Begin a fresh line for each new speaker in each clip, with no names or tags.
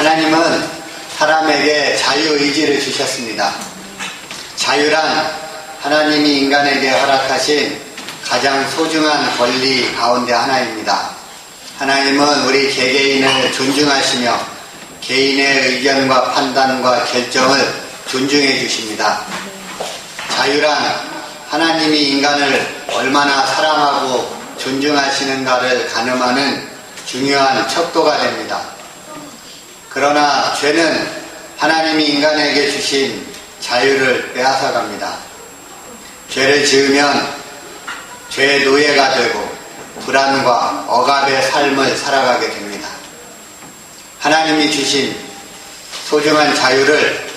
하나님은 사람에게 자유의지를 주셨습니다. 자유란 하나님이 인간에게 허락하신 가장 소중한 권리 가운데 하나입니다. 하나님은 우리 개개인을 존중하시며 개인의 의견과 판단과 결정을 존중해 주십니다. 자유란 하나님이 인간을 얼마나 사랑하고 존중하시는가를 가늠하는 중요한 척도가 됩니다. 그러나 죄는 하나님이 인간에게 주신 자유를 빼앗아갑니다. 죄를 지으면 죄의 노예가 되고 불안과 억압의 삶을 살아가게 됩니다. 하나님이 주신 소중한 자유를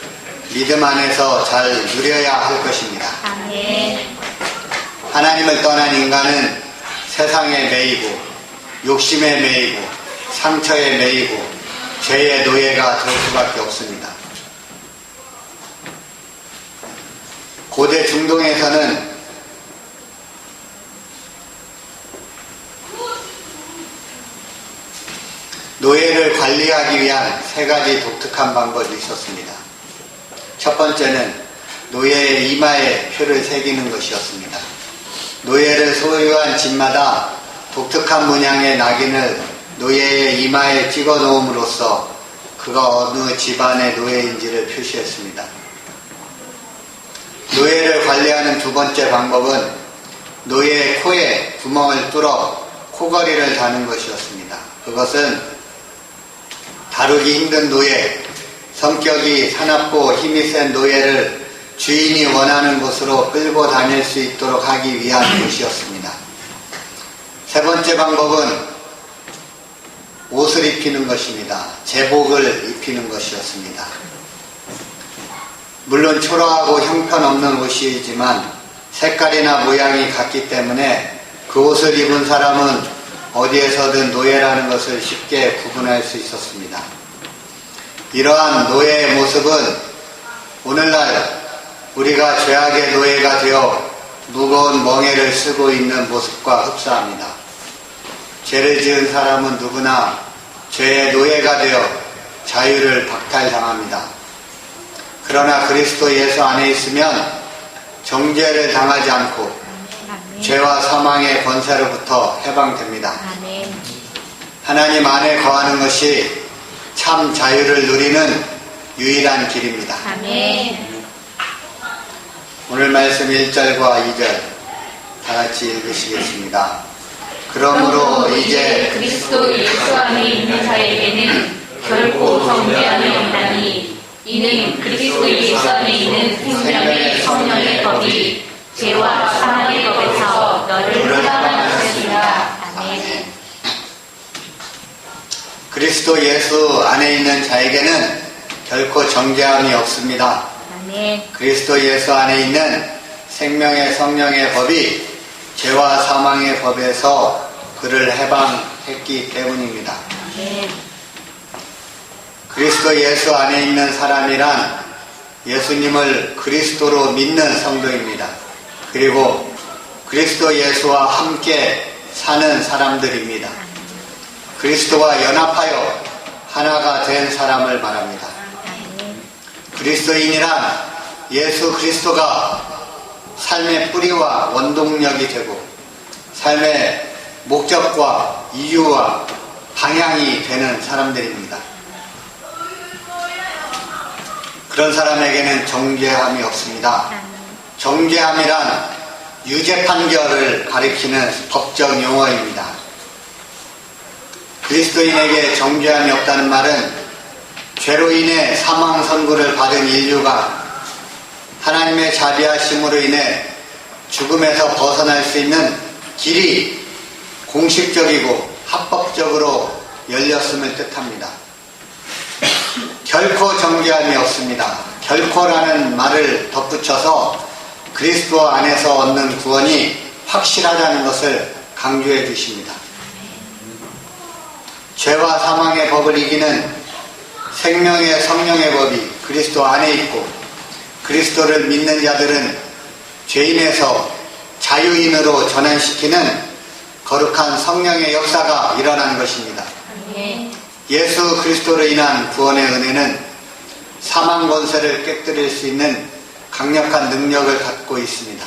믿음 안에서 잘 누려야 할 것입니다.
아멘.
하나님을 떠난 인간은 세상에 매이고 욕심에 매이고 상처에 매이고 죄의 노예가 될 수밖에 없습니다. 고대 중동에서는 노예를 관리하기 위한 세 가지 독특한 방법이 있었습니다. 첫 번째는 노예의 이마에 표를 새기는 것이었습니다. 노예를 소유한 집마다 독특한 문양의 낙인을 노예의 이마에 찍어 놓음으로써 그가 어느 집안의 노예인지를 표시했습니다. 노예를 관리하는 두 번째 방법은 노예의 코에 구멍을 뚫어 코걸이를 다는 것이었습니다. 그것은 다루기 힘든 노예, 성격이 사납고 힘이 센 노예를 주인이 원하는 곳으로 끌고 다닐 수 있도록 하기 위한 것이었습니다. 세 번째 방법은 옷을 입히는 것입니다. 제복을 입히는 것이었습니다. 물론 초라하고 형편없는 옷이지만 색깔이나 모양이 같기 때문에 그 옷을 입은 사람은 어디에서든 노예라는 것을 쉽게 구분할 수 있었습니다. 이러한 노예의 모습은 오늘날 우리가 죄악의 노예가 되어 무거운 멍에를 쓰고 있는 모습과 흡사합니다. 죄를 지은 사람은 누구나 죄의 노예가 되어 자유를 박탈당합니다. 그러나 그리스도 예수 안에 있으면 정죄를 당하지 않고 죄와 사망의 권세로부터 해방됩니다. 하나님 안에 거하는 것이 참 자유를 누리는 유일한 길입니다. 오늘 말씀 1절과 2절 다 같이 읽으시겠습니다. 그러므로 이제
그리스도 예수 안에 있는 자에게는 결코 정죄함이 없나니 이는 그리스도 예수 안에 있는 생명의 성령의 법이 죄와 사망의 법에서 너를 해방하셨습니다. 아멘.
그리스도 예수 안에 있는 자에게는 결코 정죄함이 없습니다.
아멘.
그리스도 예수 안에 있는 생명의 성령의 법이 죄와 사망의 법에서 그를 해방했기 때문입니다.
아멘.
그리스도 예수 안에 있는 사람이란 예수님을 그리스도로 믿는 성도입니다. 그리고 그리스도 예수와 함께 사는 사람들입니다. 그리스도와 연합하여 하나가 된 사람을 말합니다. 그리스도인이란 예수 그리스도가 삶의 뿌리와 원동력이 되고 삶의 목적과 이유와 방향이 되는 사람들입니다. 그런 사람에게는 정죄함이 없습니다. 정죄함이란 유죄 판결을 가리키는 법적 용어입니다. 그리스도인에게 정죄함이 없다는 말은 죄로 인해 사망 선고를 받은 인류가 하나님의 자비하심으로 인해 죽음에서 벗어날 수 있는 길이 공식적이고 합법적으로 열렸음을 뜻합니다. 결코 정죄함이 없습니다. 결코라는 말을 덧붙여서 그리스도 안에서 얻는 구원이 확실하다는 것을 강조해 주십니다. 죄와 사망의 법을 이기는 생명의 성령의 법이 그리스도 안에 있고 그리스도를 믿는 자들은 죄인에서 자유인으로 전환시키는 거룩한 성령의 역사가 일어나는 것입니다. 예수 그리스도로 인한 구원의 은혜는 사망 권세를 깨뜨릴 수 있는 강력한 능력을 갖고 있습니다.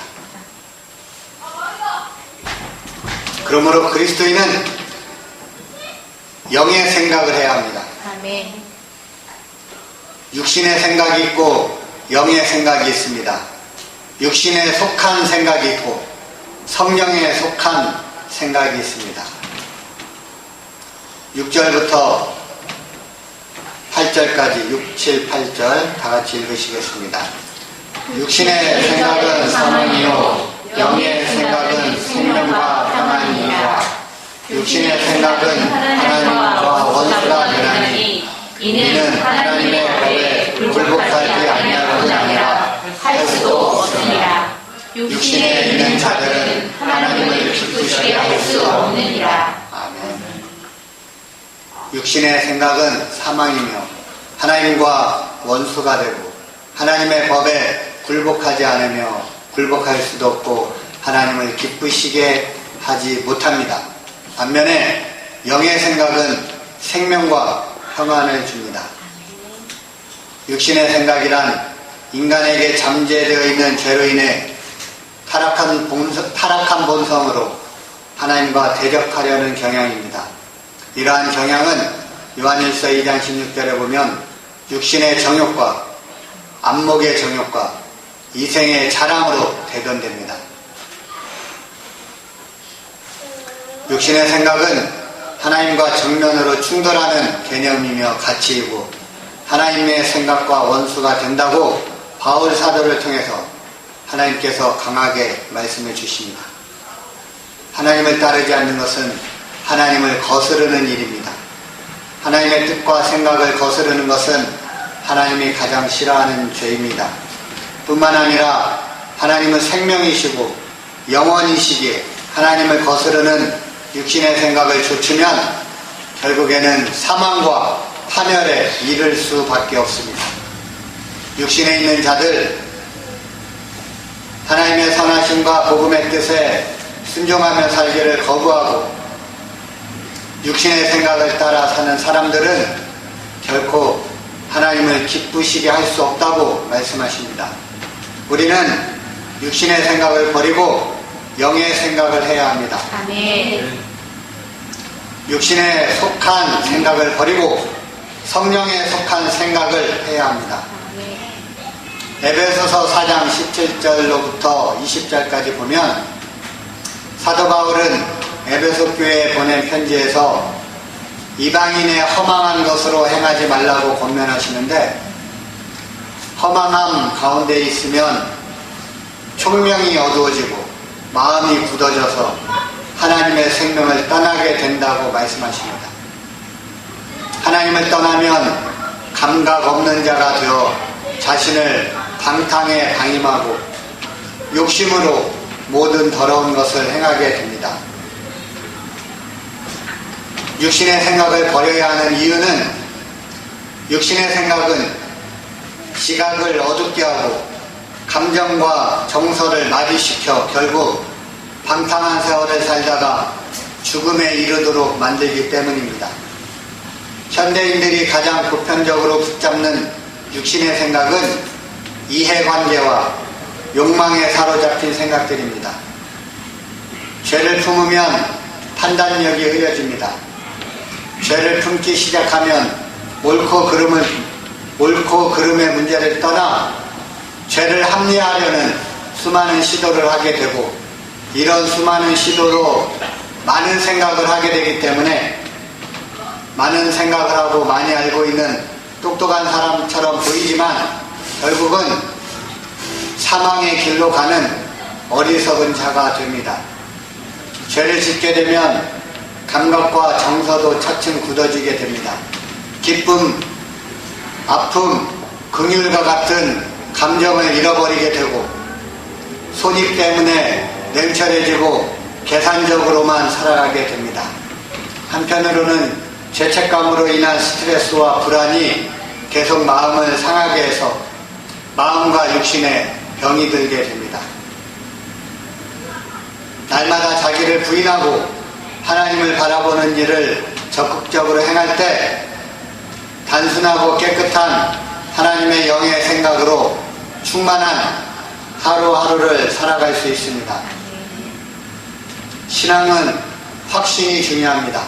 그러므로 그리스도인은 영의 생각을 해야 합니다.
아멘.
육신의 생각이 있고 영의 생각이 있습니다. 육신에 속한 생각이 있고 성령에 속한 생각이 있습니다. 6절부터 8절까지 6, 7, 8절 다 같이 읽으시겠습니다. 육신의 생각은 사망이요 영의 생각은 생명과 평안이니라. 육신의 생각은 하나님과 원수가 되나니 이는 하나님의 법에 굴복하지 아니하고는 아니라 할 수도 없느니라. 육신에 있는 자들은 하나님을 기쁘시게 할 수 없느니라. 아멘. 육신의 생각은 사망이며 하나님과 원수가 되고 하나님의 법에 굴복하지 않으며 굴복할 수도 없고 하나님을 기쁘시게 하지 못합니다. 반면에 영의 생각은 생명과 평안을 줍니다. 육신의 생각이란 인간에게 잠재되어 있는 죄로 인해 타락한 본성으로 하나님과 대적하려는 경향입니다. 이러한 경향은 요한일서 2장 16절에 보면 육신의 정욕과 안목의 정욕과 이생의 자랑으로 대변됩니다. 육신의 생각은 하나님과 정면으로 충돌하는 개념이며 가치이고 하나님의 생각과 원수가 된다고 바울 사도를 통해서 하나님께서 강하게 말씀해 주십니다. 하나님을 따르지 않는 것은 하나님을 거스르는 일입니다. 하나님의 뜻과 생각을 거스르는 것은 하나님이 가장 싫어하는 죄입니다. 뿐만 아니라 하나님은 생명이시고 영원이시기에 하나님을 거스르는 육신의 생각을 좇으면 결국에는 사망과 파멸에 이를 수밖에 없습니다. 육신에 있는 자들, 하나님의 선하심과 복음의 뜻에 순종하며 살기를 거부하고 육신의 생각을 따라 사는 사람들은 결코 하나님을 기쁘시게 할 수 없다고 말씀하십니다. 우리는 육신의 생각을 버리고 영의 생각을 해야 합니다.
아멘.
육신에 속한 생각을 버리고 성령에 속한 생각을 해야 합니다. 에베소서 4장 17절로부터 20절까지 보면 사도 바울은 에베소 교회에 보낸 편지에서 이방인의 허망한 것으로 행하지 말라고 권면하시는데 허망함 가운데 있으면 총명이 어두워지고 마음이 굳어져서 하나님의 생명을 떠나게 된다고 말씀하십니다. 하나님을 떠나면 감각 없는 자가 되어 자신을 방탕에 방임하고 욕심으로 모든 더러운 것을 행하게 됩니다. 육신의 생각을 버려야 하는 이유는 육신의 생각은 시각을 어둡게 하고 감정과 정서를 마비시켜 결국 방탕한 세월을 살다가 죽음에 이르도록 만들기 때문입니다. 현대인들이 가장 보편적으로 붙잡는 육신의 생각은 이해관계와 욕망에 사로잡힌 생각들입니다. 죄를 품으면 판단력이 흐려집니다. 죄를 품기 시작하면 옳고 그름의 문제를 떠나 죄를 합리화하려는 수많은 시도를 하게 되고 이런 수많은 시도로 많은 생각을 하게 되기 때문에 많은 생각을 하고 많이 알고 있는 똑똑한 사람처럼 보이지만 결국은 사망의 길로 가는 어리석은 자가 됩니다. 죄를 짓게 되면 감각과 정서도 차츰 굳어지게 됩니다. 기쁨, 아픔, 긍휼과 같은 감정을 잃어버리게 되고 손익 때문에 냉철해지고 계산적으로만 살아가게 됩니다. 한편으로는 죄책감으로 인한 스트레스와 불안이 계속 마음을 상하게 해서 마음과 육신에 병이 들게 됩니다. 날마다 자기를 부인하고 하나님을 바라보는 일을 적극적으로 행할 때 단순하고 깨끗한 하나님의 영의 생각으로 충만한 하루하루를 살아갈 수 있습니다. 신앙은 확신이 중요합니다.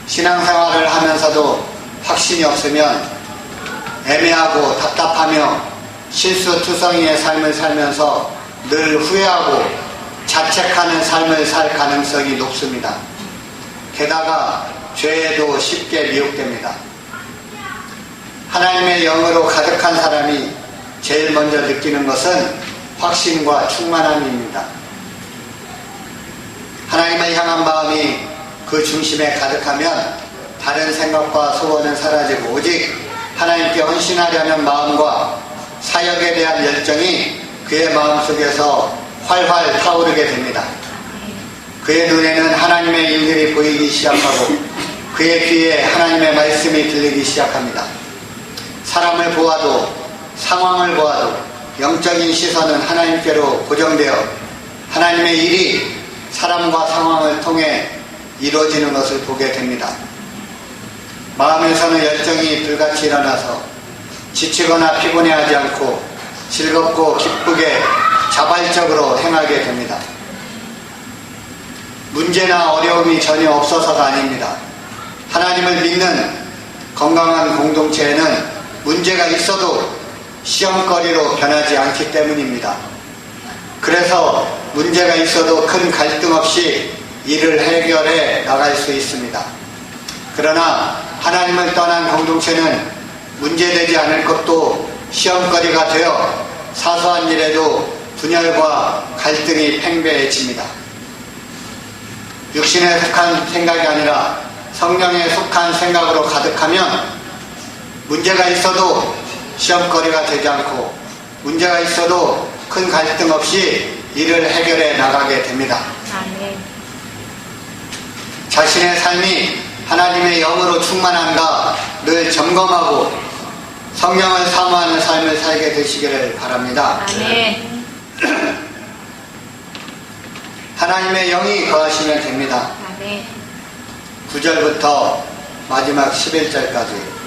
신앙생활을 하면서도 확신이 없으면 애매하고 답답하며 실수투성이의 삶을 살면서 늘 후회하고 자책하는 삶을 살 가능성이 높습니다. 게다가 죄에도 쉽게 미혹됩니다. 하나님의 영으로 가득한 사람이 제일 먼저 느끼는 것은 확신과 충만함입니다. 하나님을 향한 마음이 그 중심에 가득하면 다른 생각과 소원은 사라지고 오직 하나님께 헌신하려는 마음과 사역에 대한 열정이 그의 마음속에서 활활 타오르게 됩니다. 그의 눈에는 하나님의 일들이 보이기 시작하고 그의 귀에 하나님의 말씀이 들리기 시작합니다. 사람을 보아도 상황을 보아도 영적인 시선은 하나님께로 고정되어 하나님의 일이 사람과 상황을 통해 이루어지는 것을 보게 됩니다. 마음에서는 열정이 불같이 일어나서 지치거나 피곤해하지 않고 즐겁고 기쁘게 자발적으로 행하게 됩니다. 문제나 어려움이 전혀 없어서가 아닙니다. 하나님을 믿는 건강한 공동체에는 문제가 있어도 시험거리로 변하지 않기 때문입니다. 그래서 문제가 있어도 큰 갈등 없이 이를 해결해 나갈 수 있습니다. 그러나 하나님을 떠난 공동체는 문제되지 않을 것도 시험거리가 되어 사소한 일에도 분열과 갈등이 팽배해집니다. 육신에 속한 생각이 아니라 성령에 속한 생각으로 가득하면 문제가 있어도 시험거리가 되지 않고 문제가 있어도 큰 갈등 없이 이를 해결해 나가게 됩니다. 자신의 삶이 하나님의 영으로 충만한가 늘 점검하고 성령을 사모하는 삶을 살게 되시기를 바랍니다.
아멘.
하나님의 영이 거하시면 됩니다.
아멘.
9절부터 마지막 11절까지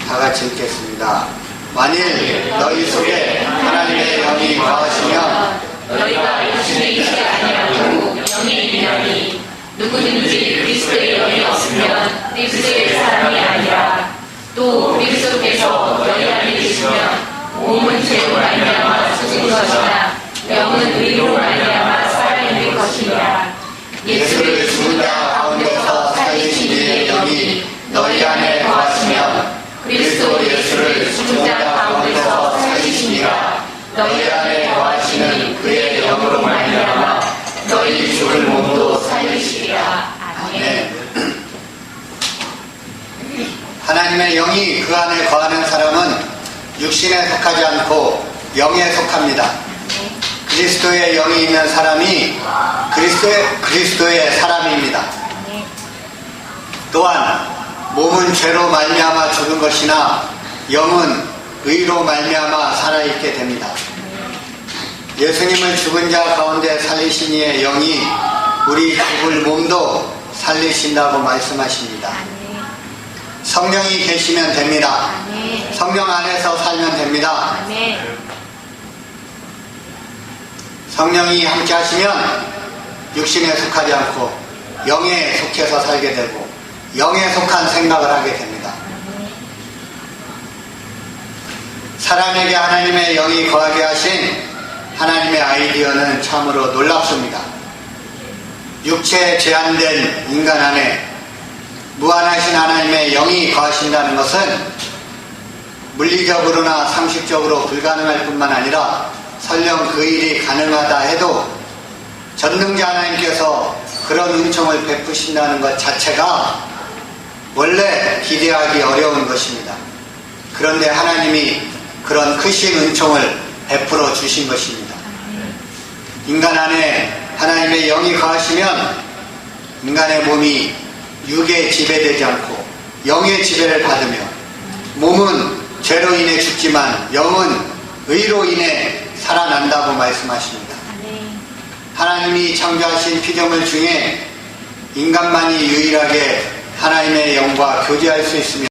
다 같이 읽겠습니다. 만일 너희 속에 하나님의 영이 거하시면
너희가 육신의 이치가 아니라고 영이 있나니 누구든지 그리스도의 영이 없으면 그리스도의 사람이 아니라 또 그리스도께서 너희 안에 계시면 몸은 죄로 말미암아 죽은 것이나 영은 의로 말미암아 살아있는 것이니라.
예수를 죽은 자 가운데서 살리신 이의 영이 너희 안에 거하시면 그리스도 예수를 죽은 자 가운데서 살리시니라. 너희 안에 거하시는 그의 영으로 말미암아 너희 죽은 몸도 살리시리라. 아멘. 하나님의 영이 그 안에 거하는 사람은 육신에 속하지 않고 영에 속합니다. 그리스도의 영이 있는 사람이 그리스도의 사람입니다. 또한 몸은 죄로 말미암아 죽은 것이나 영은 의로 말미암아 살아있게 됩니다. 예수님을 죽은 자 가운데 살리신 이의 영이 우리 죽을 몸도 살리신다고 말씀하십니다. 성령이 계시면 됩니다. 성령 안에서 살면 됩니다. 성령이 함께 하시면 육신에 속하지 않고 영에 속해서 살게 되고 영에 속한 생각을 하게 됩니다. 사람에게 하나님의 영이 거하게 하신 하나님의 아이디어는 참으로 놀랍습니다. 육체에 제한된 인간 안에 무한하신 하나님의 영이 거하신다는 것은 물리적으로나 상식적으로 불가능할 뿐만 아니라 설령 그 일이 가능하다 해도 전능자 하나님께서 그런 은총을 베푸신다는 것 자체가 원래 기대하기 어려운 것입니다. 그런데 하나님이 그런 크신 은총을 베풀어 주신 것입니다. 인간 안에 하나님의 영이 거하시면 인간의 몸이 육에 지배되지 않고 영의 지배를 받으며 몸은 죄로 인해 죽지만 영은 의로 인해 살아난다고 말씀하십니다. 하나님이 창조하신 피조물 중에 인간만이 유일하게 하나님의 영과 교제할 수 있습니다.